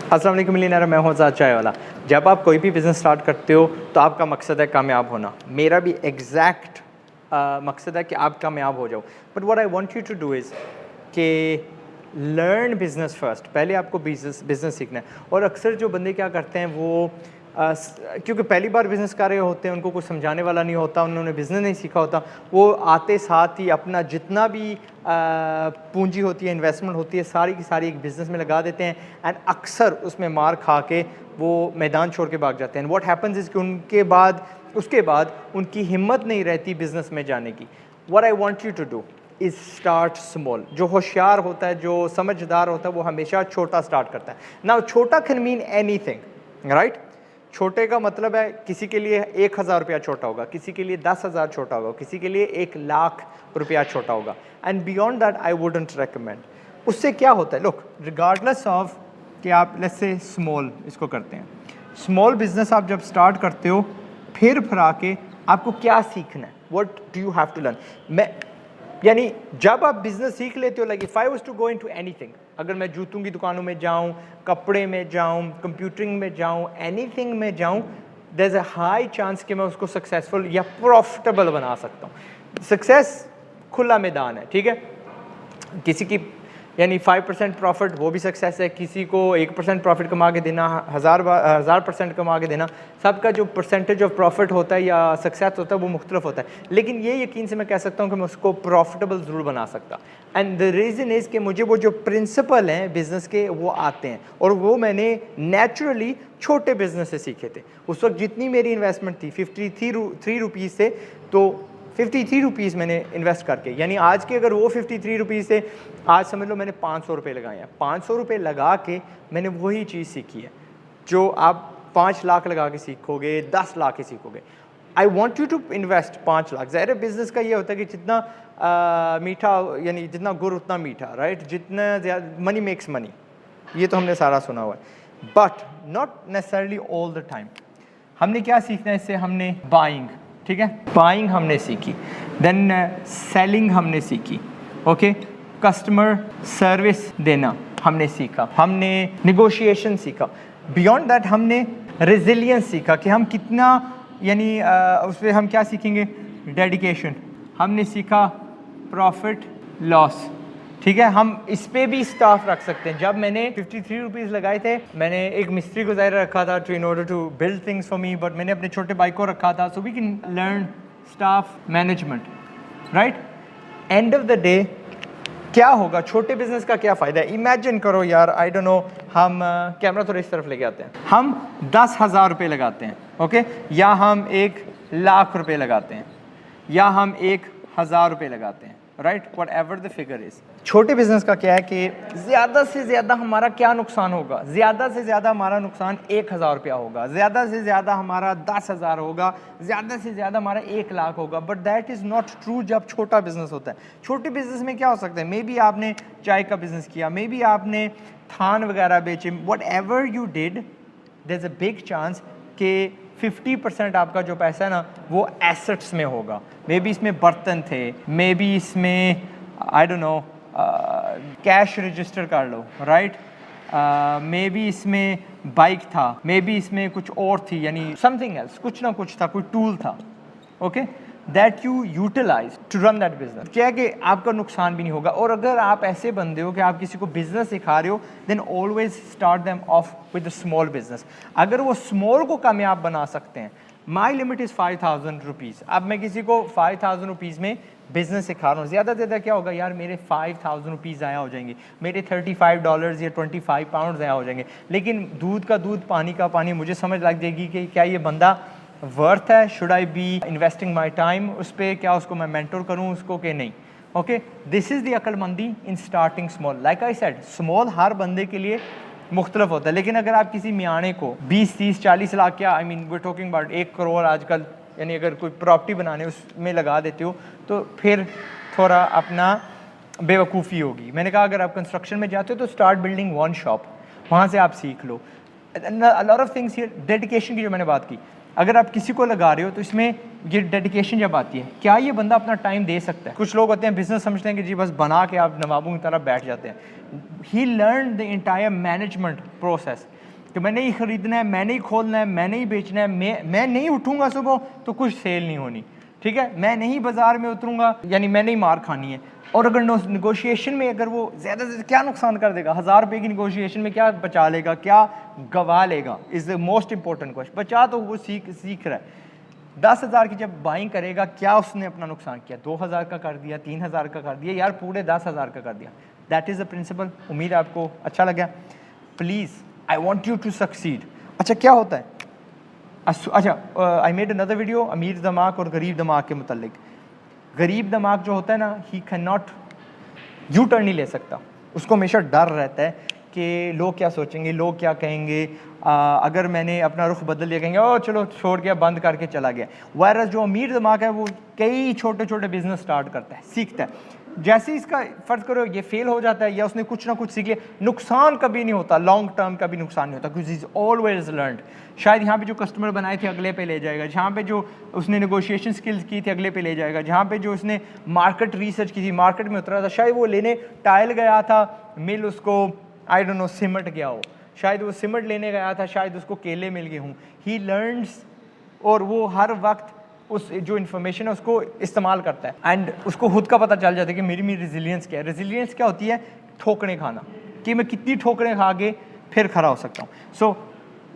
अस्सलाम वालेकुम मिलियनेयर, मैं हूं ज़ाद चाय वाला। जब आप कोई भी बिज़नेस स्टार्ट करते हो तो आपका मकसद है कामयाब होना। मेरा भी एग्जैक्ट मकसद है कि आप कामयाब हो जाओ। But what I want you to do is कि लर्न बिज़नेस फर्स्ट। पहले आपको बिज़नेस सीखना है। और अक्सर जो बंदे क्या करते हैं वो क्योंकि पहली बार बिज़नेस कर रहे होते हैं, उनको कुछ समझाने वाला नहीं होता, उन्होंने बिज़नेस नहीं सीखा होता, वो आते साथ ही अपना जितना भी पूंजी होती है, इन्वेस्टमेंट होती है, सारी की सारी एक बिज़नेस में लगा देते हैं एंड अक्सर उसमें मार खा के वो मैदान छोड़ के भाग जाते हैं। एंड व्हाट हैपन्स इज़ कि उसके बाद उनकी हिम्मत नहीं रहती बिज़नेस में जाने की। What I want you to do is start small. जो होशियार होता है, जो समझदार होता है, वो हमेशा छोटा स्टार्ट करता है। नाउ छोटा कैन मीन एनीथिंग, राइट। छोटे का मतलब है किसी के लिए 1000 रुपया छोटा होगा, किसी के लिए 10,000 छोटा होगा, किसी के लिए 1,00,000 रुपया छोटा होगा। And beyond that I wouldn't recommend. उससे क्या होता है, लुक, रिगार्डलेस ऑफ कि आप लेट्स से स्मॉल इसको करते हैं, स्मॉल बिजनेस आप जब स्टार्ट करते हो फिर आके आपको क्या सीखना है, what do you have to learn. यानी जब आप बिजनेस सीख लेते हो, like if I was to go into anything, अगर मैं जूतों की दुकानों में जाऊं, कपड़े में जाऊं, कंप्यूटरिंग में जाऊं, एनीथिंग में जाऊं, there is a high chance कि मैं उसको सक्सेसफुल या प्रॉफिटेबल बना सकता हूं। सक्सेस खुला मैदान है, ठीक है। किसी की यानी 5% प्रॉफिट वो भी सक्सेस है, किसी को 1% प्रॉफिट कमा के देना, 1000% कमा के देना, सबका जो परसेंटेज ऑफ प्रॉफिट होता है या सक्सेस होता है वो मुख्तलिफ होता है। लेकिन ये यकीन से मैं कह सकता हूँ कि मैं उसको प्रॉफिटेबल ज़रूर बना सकता। एंड द रीज़न इज़ कि मुझे वो जो प्रिंसिपल हैं बिज़नेस के वो आते हैं, और वो मैंने नेचुरली छोटे बिज़नेस से सीखे थे। उस वक्त जितनी मेरी इन्वेस्टमेंट थी 53 रुपीज़ से, तो 53 रुपीज़ मैंने इन्वेस्ट करके, यानी आज के अगर वो 53 रुपीज़ से, आज समझ लो मैंने 500 रुपये लगाए हैं। 500 रुपये लगा के मैंने वही चीज़ सीखी है जो आप 5 लाख लगा के सीखोगे, 10 लाख के सीखोगे। I want you to invest 5 lakh. ज़ाहिर बिज़नेस का ये होता है कि जितना मीठा, यानी जितना गुड़ उतना मीठा, राइट। जितना ज़्यादा मनी मेक्स मनी, ये तो हमने सारा सुना हुआ है, but not necessarily all the time. हमने क्या सीखना है इससे, हमने बाइंग, ठीक है, बाइंग हमने सीखी, देन सेलिंग हमने सीखी, ओके, कस्टमर सर्विस देना हमने सीखा, हमने नेगोशिएशन सीखा। बियॉन्ड दैट हमने रेजिलियंस सीखा कि हम कितना, यानी उस पर हम क्या सीखेंगे, डेडिकेशन। हमने सीखा प्रॉफिट लॉस, ठीक है। हम इस पे भी स्टाफ रख सकते हैं। जब मैंने 53 रुपीज़ लगाए थे, मैंने एक मिस्त्री को ज़ाहिर रखा था to in order to build things for me, but मैंने अपने छोटे भाई को रखा था, so we can learn staff management, right. End of the day क्या होगा, छोटे बिजनेस का क्या फ़ायदा है। इमेजिन करो यार, आई डोंट नो, हम कैमरा थोड़ा इस तरफ लेके आते हैं, हम 10,000 रुपये लगाते हैं, ओके, या हम 1,00,000 रुपये लगाते हैं, या हम 1,000 रुपये लगाते हैं, right, what ever the figure is. छोटे बिजनेस का क्या है कि ज़्यादा से ज़्यादा हमारा क्या नुकसान होगा, ज़्यादा से ज़्यादा हमारा नुकसान 1,000 रुपया होगा, ज़्यादा से ज़्यादा हमारा 10,000 होगा, ज़्यादा से ज़्यादा हमारा 1,00,000 होगा। But that is not true जब छोटा बिजनेस होता है। छोटे बिजनेस में क्या हो सकता है, मे बी आपने चाय का बिजनेस किया, मे बी आपने थान वगैरह बेचे, whatever you did, there is a big chance कि 50% आपका जो पैसा है ना वो एसेट्स में होगा। मे बी इसमें बर्तन थे, मे बी इसमें I don't know cash register कर लो, राइट, मे बी इसमें बाइक था, मे बी इसमें कुछ और थी, यानी समथिंग एल्स, कुछ ना कुछ था, कोई टूल था, okay, that you utilize to run that business. क्या है कि आपका नुकसान भी नहीं होगा। और अगर आप ऐसे बंदे हो कि आप किसी को बिजनेस सिखा रहे हो, then always start them off with a small business. अगर वो स्मॉल को कामयाब बना सकते हैं, माई लिमिट इज़ 5,000 रुपीज़। अब मैं किसी को 5,000 रुपीज़ में बिजनेस सिखा रहा हूँ, ज़्यादा से ज़्यादा क्या होगा यार, मेरे 5,000 रुपीज़ ज़ाया हो जाएंगे, मेरे $35 या 25 पाउंड ज़ाया हो जाएंगे। लेकिन दूध का दूध, पानी का पानी, मुझे समझ लग जाएगी कि क्या ये बंदा वर्थ है, should I be investing my time उस पर, क्या उसको मैं मेंटोर करूँ उसको कि नहीं। ओके, दिस इज़ द अक्लमंदी in starting small. Like I said, small हर बंदे के लिए मुख्तलिफ होता है। लेकिन अगर आप किसी मियाने को 20, 30, 40 लाख, क्या I mean we talking about 1 crore आजकल, यानी अगर कोई प्रॉपर्टी बनाने उसमें लगा देते हो तो फिर थोड़ा अपना बेवकूफ़ी होगी। मैंने कहा अगर आप कंस्ट्रक्शन में जाते हो तो स्टार्ट बिल्डिंग वन शॉप, वहाँ से आप सीख लो। A lot of things here. Dedication की जो मैंने बात की, अगर आप किसी को लगा रहे हो तो इसमें ये डेडिकेशन जब आती है, क्या ये बंदा अपना टाइम दे सकता है। कुछ लोग होते हैं बिजनेस समझते हैं कि जी बस बना के आप नवाबों की तरह बैठ जाते हैं। He learn the entire management process کہ میں نے ہی خریدنا ہے, میں نے ہی کھولنا ہے, میں نے ہی بیچنا ہے, میں نہیں اٹھوں گا صبح تو کچھ سیل نہیں ہونی, ٹھیک ہے, میں نہیں بازار میں اتروں گا یعنی میں نہیں مار کھانی ہے. اور اگر نیگوشیشن میں اگر وہ زیادہ سے کیا نقصان کر دے گا, 1000 روپے کی نیگوشیشن میں کیا بچا لے گا, کیا گوا لے گا, از دا موسٹ امپورٹنٹ کوشچن. بچا تو وہ سیکھ رہا ہے. 10,000 کی جب بائنگ کرے گا کیا اس نے اپنا نقصان کیا, 2,000 کا کر دیا, 3,000 کا کر دیا, یار پورے 10,000 کا کر دیا. That is the principle. امید آپ کو اچھا لگا. Please I want you to succeed. اچھا کیا ہوتا ہے, اچھا آئی میڈ اندر ویڈیو امیر دماغ اور غریب دماغ کے متعلق. غریب دماغ جو ہوتا ہے نا, he can not you turn نہیں لے سکتا, اس کو ہمیشہ ڈر رہتا ہے کہ لوگ کیا سوچیں گے, لوگ کیا کہیں گے, اگر میں نے اپنا رخ بدل لیا کہیں گے او چلو چھوڑ گیا, بند کر کے چلا گیا. وائرس جو امیر دماغ ہے وہ کئی چھوٹے چھوٹے بزنس سٹارٹ کرتا ہے, سیکھتا ہے. جیسے اس کا فرض کرو یہ فیل ہو جاتا ہے یا اس نے کچھ نہ کچھ سیکھ لیا, نقصان کبھی نہیں ہوتا, لانگ ٹرم کا بھی نقصان نہیں ہوتا, کیونکہ از آلویز لرنڈ. شاید یہاں پہ جو کسٹمر بنائے تھے اگلے پہ لے جائے گا, جہاں پہ جو اس نے نیگوشیشن سکلز کی تھی اگلے پہ لے جائے گا, جہاں پہ جو اس نے مارکیٹ ریسرچ کی تھی, مارکیٹ میں اترا تھا, شاید وہ لینے ٹائل گیا تھا مل, اس کو آئی ڈونٹ نو سیمنٹ گیا ہو, شاید وہ سیمنٹ لینے گیا تھا, شاید اس کو کیلے مل گئے ہوں. ہی لرنس, اور وہ ہر وقت اس جو انفارمیشن ہے اس کو استعمال کرتا ہے, اینڈ اس کو خود کا پتہ چل جاتا ہے کہ میری ریزیلینس کیا ہے. ریزیلینس کیا ہوتی ہے, ٹھوکریں کھانا, کہ میں کتنی ٹھوکریں کھا کے پھر کھڑا ہو سکتا ہوں. سو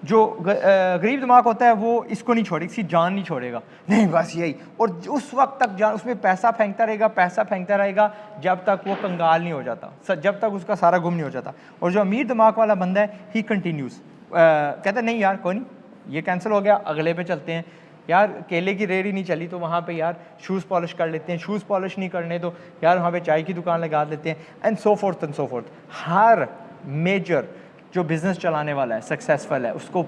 جو غریب دماغ ہوتا ہے وہ اس کو نہیں چھوڑے, کسی جان نہیں چھوڑے گا, نہیں بس یہی, اور اس وقت تک جان اس میں پیسہ پھینکتا رہے گا, پیسہ پھینکتا رہے گا جب تک وہ کنگال نہیں ہو جاتا, جب تک اس کا سارا گم نہیں ہو جاتا. اور جو امیر دماغ والا بندہ ہے ہی کنٹینیوز, کہتا ہے نہیں یار کوئی نہیں, یہ کینسل ہو گیا, اگلے پہ چلتے ہیں. یار کیلے کی ریڑھی نہیں چلی تو وہاں پہ یار شوز پالش کر لیتے ہیں, شوز پالش نہیں کرنے تو یار وہاں پہ چائے کی دکان لگا دیتے ہیں, and so forth and so forth. ہر میجر جو بزنس چلانے والا ہے سکسیزفل ہے, اس کو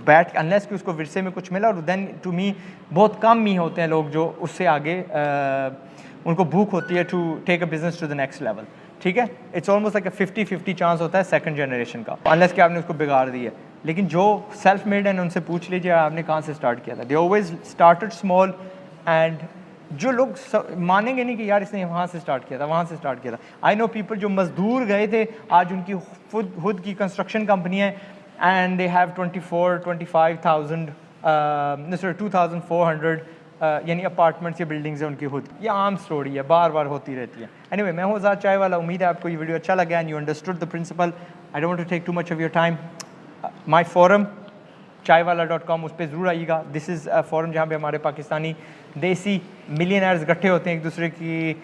بیٹھ انلیس کہ اس کو ورثے میں کچھ ملا, اور دین ٹو می بہت کم ہی ہوتے ہیں لوگ جو اس سے آگے ان کو بھوک ہوتی ہے to take a business to the next level. ٹھیک ہے, اٹس آلموسٹ لائک 50-50 چانس ہوتا ہے سیکنڈ جنریشن کا, انلیس کہ آپ نے اس کو بگاڑ دی ہے. لیکن جو سیلف میڈ ہیں ان سے پوچھ لیجیے آپ نے کہاں سے اسٹارٹ کیا تھا. They always started small, and جو لوگ مانیں گے نہیں کہ یار اس نے وہاں سے اسٹارٹ کیا تھا, وہاں سے اسٹارٹ کیا تھا. آئی نو پیپل جو مزدور گئے تھے آج ان کی خود کی کنسٹرکشن کمپنی ہے, اینڈ دے ہیو 24,000-25,000 2,400 یعنی اپارٹمنٹس یا بلڈنگز ہیں ان کی خود. یہ عام اسٹوری ہے, بار بار ہوتی رہتی ہے. اینی وے میں ہوں آزاد چائے والا, امید ہے آپ کو یہ ویڈیو اچھا لگا and you understood the principle. I don't want to take too much of your time. My forum chaiwala.com, اس پہ ضرور آئیے گا. دس از اے فورم جہاں پہ ہمارے پاکستانی دیسی ملینئرز اکٹھے ہوتے ہیں, ایک دوسرے کی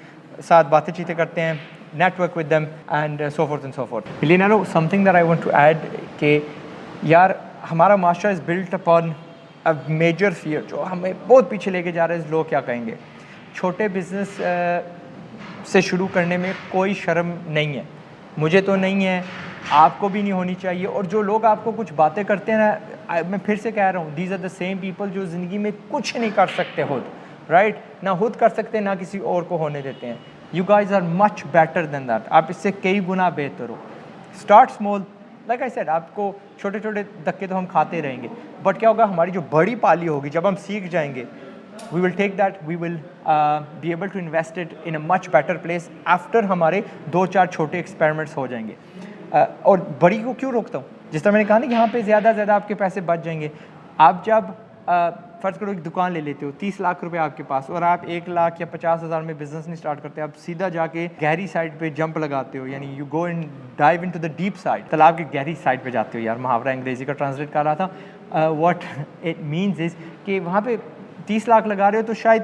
ساتھ باتیں چیتیں کرتے ہیں, network with them and so forth and so forth. ملینئرو something that I want to add کہ یار ہمارا معاشرہ is built upon a major fear جو ہمیں بہت پیچھے لے کے جا رہا ہے, لوگ کیا کہیں گے. چھوٹے بزنس سے شروع کرنے میں کوئی شرم نہیں ہے, مجھے تو نہیں ہے, آپ کو بھی نہیں ہونی چاہیے. اور جو لوگ آپ کو کچھ باتیں کرتے ہیں نا, میں پھر سے کہہ رہا ہوں, these are the same people جو زندگی میں کچھ نہیں کر سکتے خود, رائٹ, نہ خود کر سکتے نہ کسی اور کو ہونے دیتے ہیں. You guys are much better than that, آپ اس سے کئی گنا بہتر ہو. Start small, like I said, آپ کو چھوٹے چھوٹے دھکے تو ہم کھاتے رہیں گے, بٹ کیا ہوگا ہماری جو بڑی پالی ہوگی جب ہم سیکھ جائیں گے, we will take that, we will be able to invest it in a much better place after ہمارے 2-4 چھوٹے ایکسپیریمنٹس ہو جائیں گے. اور بڑی کو کیوں روکتا ہوں, جس طرح میں نے کہا نا کہ یہاں پہ زیادہ زیادہ آپ کے پیسے بچ جائیں گے. آپ جب فرض کرو ایک دکان لے لیتے ہو, 30 لاکھ روپے آپ کے پاس, اور آپ 1 لاکھ یا 50,000 میں بزنس نہیں اسٹارٹ کرتے, آپ سیدھا جا کے گہری سائڈ پہ جمپ لگاتے ہو, یعنی you go and dive into the deep side, تالاب کی گہری سائڈ پہ جاتے ہو. یار محاورہ انگریزی کا ٹرانسلیٹ کر رہا تھا. واٹ اٹ مینز از کہ وہاں پہ 30 لاکھ لگا رہے ہو تو شاید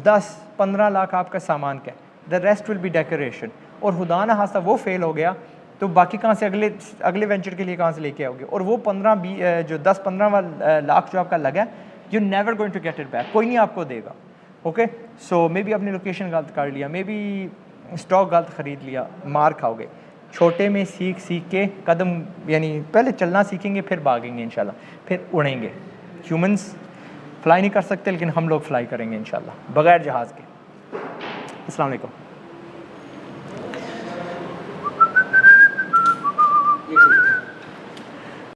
10-15 لاکھ آپ کا سامان کا ہے, the rest will be decoration. اور خدا نہ خواستہ وہ فیل ہو گیا تو باقی کہاں سے اگلے وینچر کے لیے کہاں سے لے کے آؤ گے. اور وہ 10-15 لاکھ جو آپ کا لگا ہے, you never going to get it back, کوئی نہیں آپ کو دے گا. اوکے, سو مے بی اپنی لوکیشن غلط کر لیا, مے بی اسٹاک غلط خرید لیا, مار کھاؤ گے. چھوٹے میں سیکھ کے قدم, یعنی پہلے چلنا سیکھیں گے پھر بھاگیں گے انشاءاللہ, پھر اڑیں گے. ہیومنس فلائی نہیں کر سکتے لیکن ہم لوگ فلائی کریں گے انشاءاللہ بغیر جہاز کے. السلام علیکم.